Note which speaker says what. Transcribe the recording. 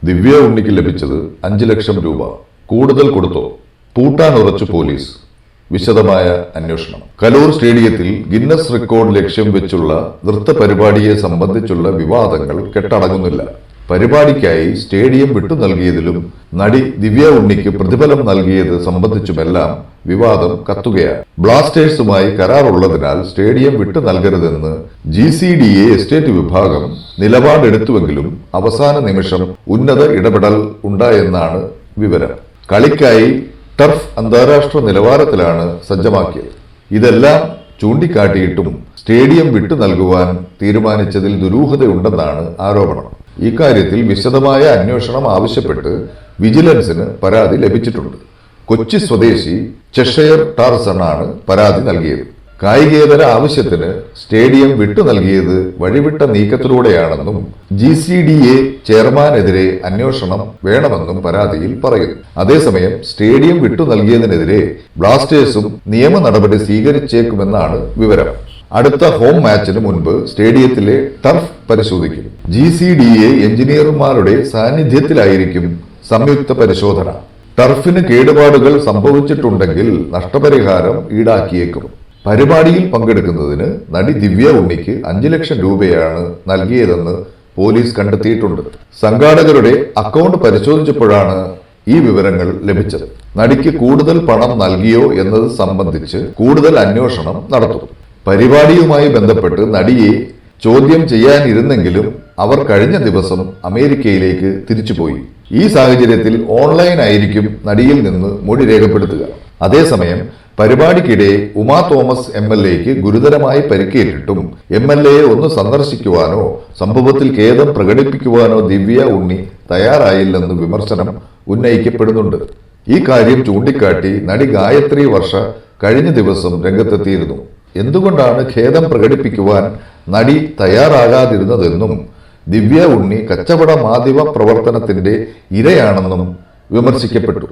Speaker 1: ദിവ്യ ഉണ്ണിക്ക് ലഭിച്ചത് 5 ലക്ഷം രൂപ. കൂടുതൽ കൊടുത്തോ? പൂട്ടാൻ ഉറച്ചു പോലീസ്. വിശദമായ അന്വേഷണം. കലൂർ സ്റ്റേഡിയത്തിൽ ഗിന്നസ് റെക്കോർഡ് ലക്ഷ്യം വെച്ചുള്ള നൃത്ത പരിപാടിയെ സംബന്ധിച്ചുള്ള വിവാദങ്ങൾ കെട്ടടങ്ങുന്നില്ല. പരിപാടിക്കായി സ്റ്റേഡിയം വിട്ടു നൽകിയതിലും നടി ദിവ്യ ഉണ്ണിക്ക് പ്രതിഫലം നൽകിയത് സംബന്ധിച്ചുമെല്ലാം വിവാദം കത്തുകയാണ്. ബ്ലാസ്റ്റേഴ്സുമായി കരാറുള്ളതിനാൽ സ്റ്റേഡിയം വിട്ടു നൽകരുതെന്ന് GCDA എസ്റ്റേറ്റ് വിഭാഗം നിലപാടെടുത്തുവെങ്കിലും അവസാന നിമിഷം ഉന്നത ഇടപെടൽ ഉണ്ടായെന്നാണ് വിവരം. കളിക്കായി ടർഫ് അന്താരാഷ്ട്ര നിലവാരത്തിലാണ് സജ്ജമാക്കിയത്. ഇതെല്ലാം ചൂണ്ടിക്കാട്ടിയിട്ടും സ്റ്റേഡിയം വിട്ടു നൽകുവാൻ തീരുമാനിച്ചതിൽ ദുരൂഹതയുണ്ടെന്നാണ് ആരോപണം. ഇക്കാര്യത്തിൽ വിശദമായ അന്വേഷണം ആവശ്യപ്പെട്ട് വിജിലൻസിന് പരാതി ലഭിച്ചിട്ടുണ്ട്. കൊച്ചി സ്വദേശി ചെഷയർ ടാർസൺ ആണ് പരാതി നൽകിയത്. കായികേതര ആവശ്യത്തിന് സ്റ്റേഡിയം വിട്ടു നൽകിയത് വഴിവിട്ട നീക്കത്തിലൂടെയാണെന്നും GCDA ചെയർമാനെതിരെ അന്വേഷണം വേണമെന്നും പരാതിയിൽ പറയുന്നു. അതേസമയം സ്റ്റേഡിയം വിട്ടു നൽകിയതിനെതിരെ ബ്ലാസ്റ്റേഴ്സും നിയമ നടപടി സ്വീകരിച്ചേക്കുമെന്നാണ് വിവരം. അടുത്ത ഹോം മാച്ചിന് മുൻപ് സ്റ്റേഡിയത്തിലെ ടർഫ് പരിശോധിക്കും. GCDA എഞ്ചിനീയർമാരുടെ സാന്നിധ്യത്തിലായിരിക്കും സംയുക്ത പരിശോധന. ടർഫിന് കേടുപാടുകൾ സംഭവിച്ചിട്ടുണ്ടെങ്കിൽ നഷ്ടപരിഹാരം ഈടാക്കിയേക്കും. പരിപാടിയിൽ പങ്കെടുക്കുന്നതിന് നടി ദിവ്യ ഉണ്ണിക്ക് 5 ലക്ഷം രൂപയാണ് നൽകിയതെന്ന് പോലീസ് കണ്ടെത്തിയിട്ടുണ്ട്. സംഘാടകരുടെ അക്കൗണ്ട് പരിശോധിച്ചപ്പോഴാണ് ഈ വിവരങ്ങൾ ലഭിച്ചത്. നടിക്ക് കൂടുതൽ പണം നൽകിയോ എന്നത് സംബന്ധിച്ച് കൂടുതൽ അന്വേഷണം നടത്തും. പരിപാടിയുമായി ബന്ധപ്പെട്ട് നടിയെ ചോദ്യം ചെയ്യാനിരുന്നെങ്കിലും അവർ കഴിഞ്ഞ ദിവസം അമേരിക്കയിലേക്ക് തിരിച്ചുപോയി. ഈ സാഹചര്യത്തിൽ ഓൺലൈനായിരിക്കും നടിയിൽ നിന്ന് മൊഴി രേഖപ്പെടുത്തുക. അതേസമയം പരിപാടിക്കിടെ ഉമാ തോമസ് MLAക്ക് ഗുരുതരമായി പരിക്കേറ്റിട്ടും MLAയെ ഒന്ന് സന്ദർശിക്കുവാനോ സംഭവത്തിൽ ഖേദം പ്രകടിപ്പിക്കുവാനോ ദിവ്യ ഉണ്ണി തയ്യാറായില്ലെന്ന് വിമർശനം ഉന്നയിക്കപ്പെടുന്നുണ്ട്. ഈ കാര്യം ചൂണ്ടിക്കാട്ടി നടി ഗായത്രി വർഷ കഴിഞ്ഞ ദിവസം രംഗത്തെത്തിയിരുന്നു. എന്തുകൊണ്ടാണ് ഖേദം പ്രകടിപ്പിക്കുവാൻ നടി തയ്യാറാകാതിരുന്നതെന്നും ദിവ്യ ഉണ്ണി കച്ചവട മാധ്യമ പ്രവർത്തനത്തിന്റെ ഇരയാണെന്നും വിമർശിക്കപ്പെട്ടു.